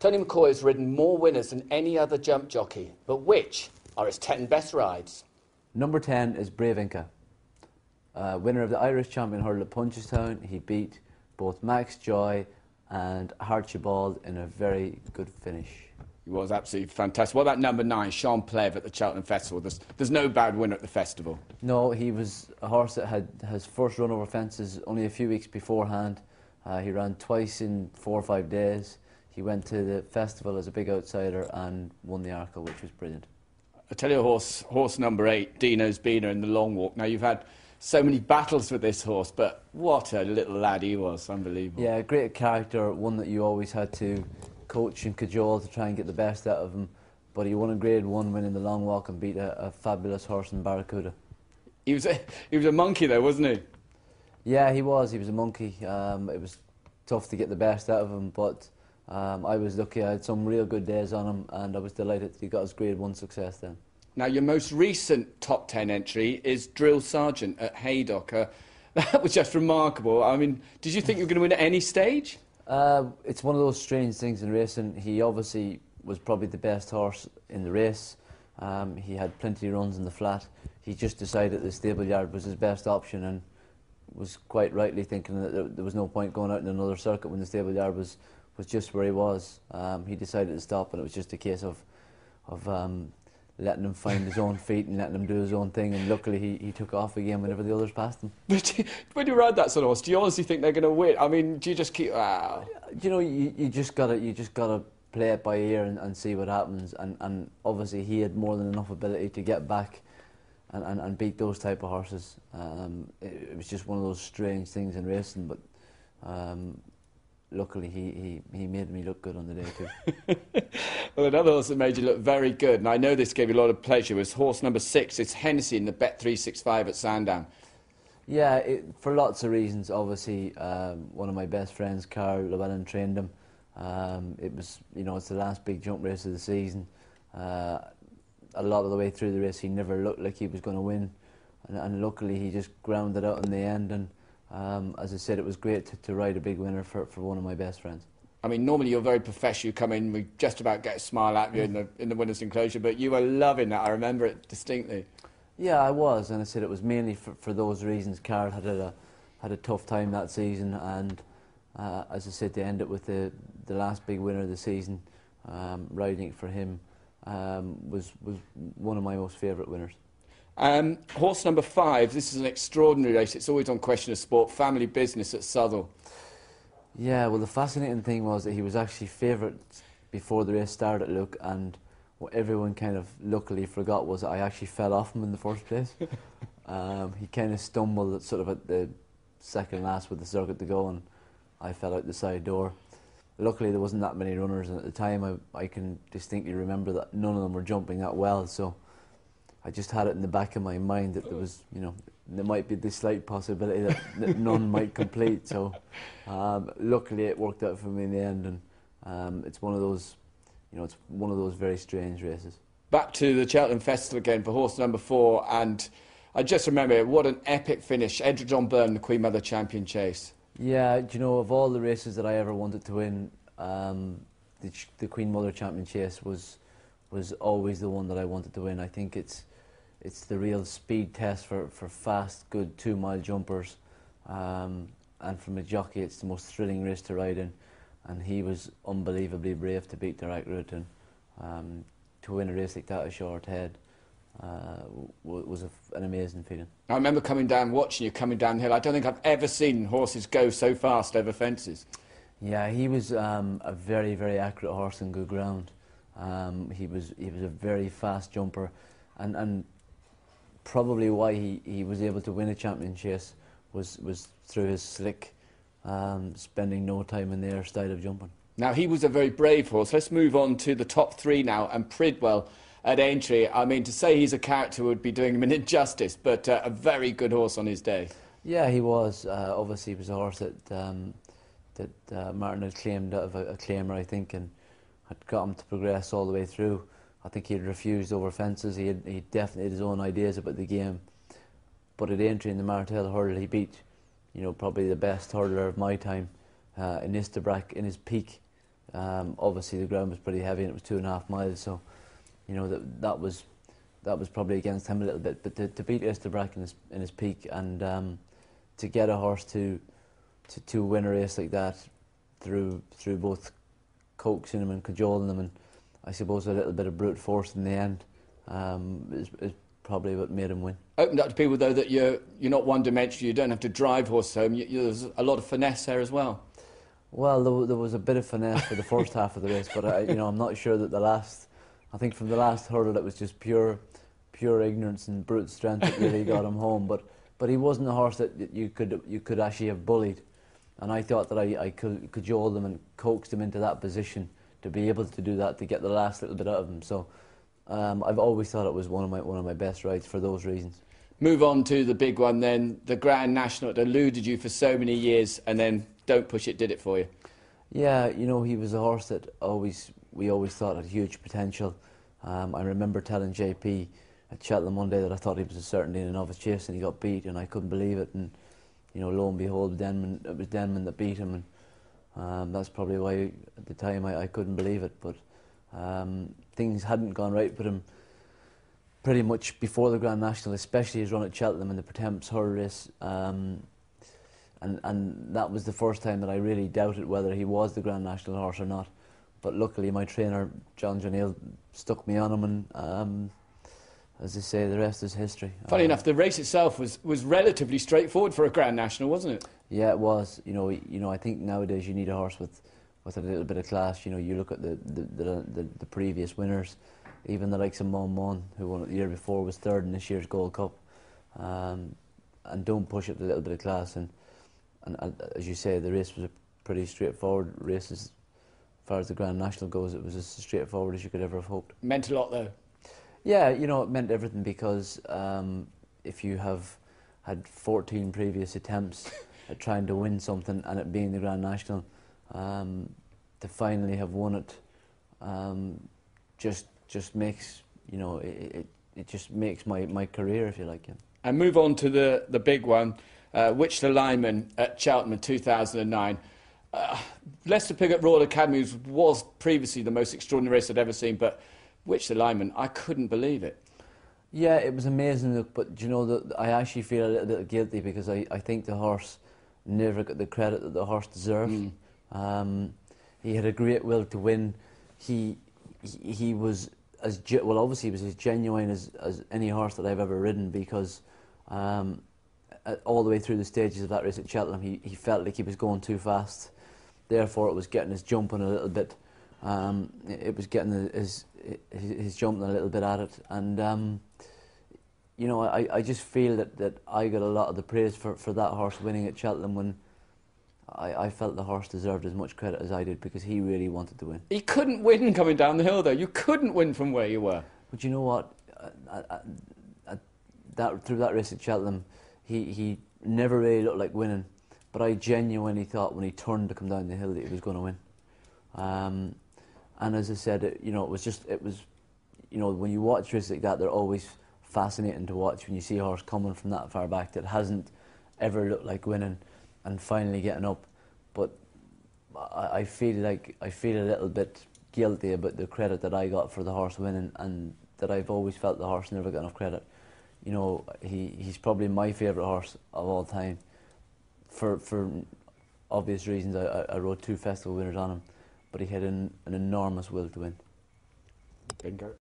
Tony McCoy has ridden more winners than any other jump jockey, but which are his 10 best rides? Number 10 is Brave Inca. Winner of the Irish Champion Hurdle at Punchestown. He beat both Max Joy and Archibald in a very good finish. He was absolutely fantastic. What about number 9, Sean Pleve at the Cheltenham Festival? There's no bad winner at the festival. No, he was a horse that had his first run over fences only a few weeks beforehand. He ran twice in 4 or 5 days. He went to the festival as a big outsider and won the Arkle, which was brilliant. I tell you, horse number 8, Dino's Beaner in the long walk. Now, you've had so many battles with this horse, but what a little lad he was, unbelievable. Yeah, great character, one that you always had to coach and cajole to try and get the best out of him. But he won a Grade 1 win in the long walk and beat a fabulous horse in Barracuda. He was a monkey though, wasn't he? Yeah, he was a monkey. It was tough to get the best out of him, but I was lucky. I had some real good days on him, and I was delighted he got his Grade 1 success then. Now, your most recent top 10 entry is Drill Sergeant at Haydock. That was just remarkable. I mean, did you think you were going to win at any stage? It's one of those strange things in racing. He obviously was probably the best horse in the race. He had plenty of runs in the flat. He just decided the stable yard was his best option, and was quite rightly thinking that there was no point going out in another circuit when the stable yard was just where he was. He decided to stop, and it was just a case of letting him find his own feet and letting him do his own thing, and luckily he took off again whenever the others passed him. But when you ride that sort of horse, do you honestly think they're going to win? I mean, do you just keep... You know, you just gotta play it by ear and see what happens, and obviously he had more than enough ability to get back and beat those type of horses. It was just one of those strange things in racing, but luckily he made me look good on the day too. Well, another horse that made you look very good, and I know this gave you a lot of pleasure, was horse number 6. It's Hennessy in the Bet365 at Sandown. Yeah, for lots of reasons. Obviously, one of my best friends, Carl Llewellyn, trained him. It was, you know, it's the last big jump race of the season. A lot of the way through the race, he never looked like he was going to win, and luckily he just ground it out in the end. And as I said, it was great to ride a big winner for one of my best friends. I mean, normally you're very professional. You come in, we just about get a smile at you in the winner's enclosure, but you were loving that. I remember it distinctly. Yeah, I was, and I said it was mainly for those reasons. Carl had a tough time that season, and as I said, to end it with the last big winner of the season, riding it for him was one of my most favourite winners. Horse number 5, this is an extraordinary race. It's always on Question of Sport, Family Business at Southwell. Yeah, well, the fascinating thing was that he was actually favourite before the race started, Luke, and what everyone kind of luckily forgot was that I actually fell off him in the first place. He kind of stumbled at the second last with the circuit to go, and I fell out the side door. Luckily there wasn't that many runners, and at the time I can distinctly remember that none of them were jumping that well, so I just had it in the back of my mind that there was, you know, there might be the slight possibility that none might complete. So luckily it worked out for me in the end, and it's one of those, you know, it's one of those very strange races. Back to the Cheltenham Festival again for horse number 4, and I just remember what an epic finish. Edric John Byrne, the Queen Mother Champion Chase. Yeah, do you know, of all the races that I ever wanted to win, the Queen Mother Champion Chase was always the one that I wanted to win. I think it's the real speed test for fast, good 2-mile jumpers, and from a jockey it's the most thrilling race to ride in, and he was unbelievably brave to beat Derek Rutan. To win a race like that, a short head, was an amazing feeling. I remember coming down, watching you coming downhill. I don't think I've ever seen horses go so fast over fences. Yeah, he was a very, very accurate horse on good ground. He was a very fast jumper, and probably why he was able to win a champion chase was through his slick, spending no time in the air style of jumping. Now, he was a very brave horse. Let's move on to the top 3 now, and Pridwell at Aintree. I mean, to say he's a character would be doing him an injustice, but a very good horse on his day. Yeah, he was. Obviously, he was a horse that Martin had claimed out of a claimer, I think, and had got him to progress all the way through. I think he had refused over fences. He definitely had his own ideas about the game. But at Aintree in the Martel hurdle, he beat, you know, probably the best hurdler of my time, in Istabrack in his peak. Obviously the ground was pretty heavy and it was 2.5 miles, so you know that was probably against him a little bit. But to beat Esterbrak in his peak, and to get a horse to win a race like that through both coaxing him and cajoling him, and I suppose a little bit of brute force in the end, is probably what made him win. Opened up to people though that you're not one-dimensional. You don't have to drive horse home. There's a lot of finesse there as well. Well, there was a bit of finesse for the first half of the race, but I'm not sure that I think from the last hurdle it was just pure ignorance and brute strength that really got him home. But he wasn't a horse that you could actually have bullied, and I thought that I could cajole him and coaxed him into that position to be able to do that, to get the last little bit out of him. So I've always thought it was one of my best rides for those reasons. Move on to the big one then, the Grand National. It eluded you for so many years, and then Don't Push It did it for you. Yeah, he was a horse that we always thought had huge potential. I remember telling JP at Cheltenham one day that I thought he was a certainty in a novice chase, and he got beat, and I couldn't believe it. And lo and behold, it was Denman that beat him, and that's probably why at the time I couldn't believe it. But things hadn't gone right with him pretty much before the Grand National, especially his run at Cheltenham in the Pertemps hurdle race. And that was the first time that I really doubted whether he was the Grand National horse or not. But luckily my trainer, John O'Neill, stuck me on him, and as they say, the rest is history. Funny enough, the race itself was relatively straightforward for a Grand National, wasn't it? Yeah, it was. I think nowadays you need a horse with a little bit of class. You look at the previous winners, even the likes of Mon, who won it the year before, was third in this year's Gold Cup. And Don't Push It with a little bit of class. And as you say, the race was a pretty straightforward race as far as the Grand National goes. It was as straightforward as you could ever have hoped. Meant a lot though. Yeah, it meant everything, because if you have had 14 previous attempts at trying to win something, and it being the Grand National, to finally have won it, just makes it just makes my career, if you like. Yeah. And move on to the big one, Which the Lineman at Cheltenham in 2009. Leicester Pig at Royal Academy was previously the most extraordinary race I'd ever seen, but Which the Lineman, I couldn't believe it. Yeah, it was amazing, look, but I actually feel a little bit guilty, because I think the horse never got the credit that the horse deserved. He had a great will to win. He was obviously he was as genuine as any horse that I've ever ridden, because all the way through the stages of that race at Cheltenham, he felt like he was going too fast. Therefore, it was getting his jumping a little bit. It was getting his jumping a little bit at it, and I just feel that I got a lot of the praise for that horse winning at Cheltenham, when I felt the horse deserved as much credit as I did, because he really wanted to win. He couldn't win coming down the hill though. You couldn't win from where you were. But you know what? Through that race at Cheltenham, he never really looked like winning, but I genuinely thought when he turned to come down the hill that he was going to win. And as I said, it was when you watch races like that, they're always fascinating to watch, when you see a horse coming from that far back that hasn't ever looked like winning and finally getting up. But I feel a little bit guilty about the credit that I got for the horse winning, and that I've always felt the horse never got enough credit. He's probably my favourite horse of all time. For obvious reasons, I rode 2 festival winners on him, but he had an enormous will to win. Bingo.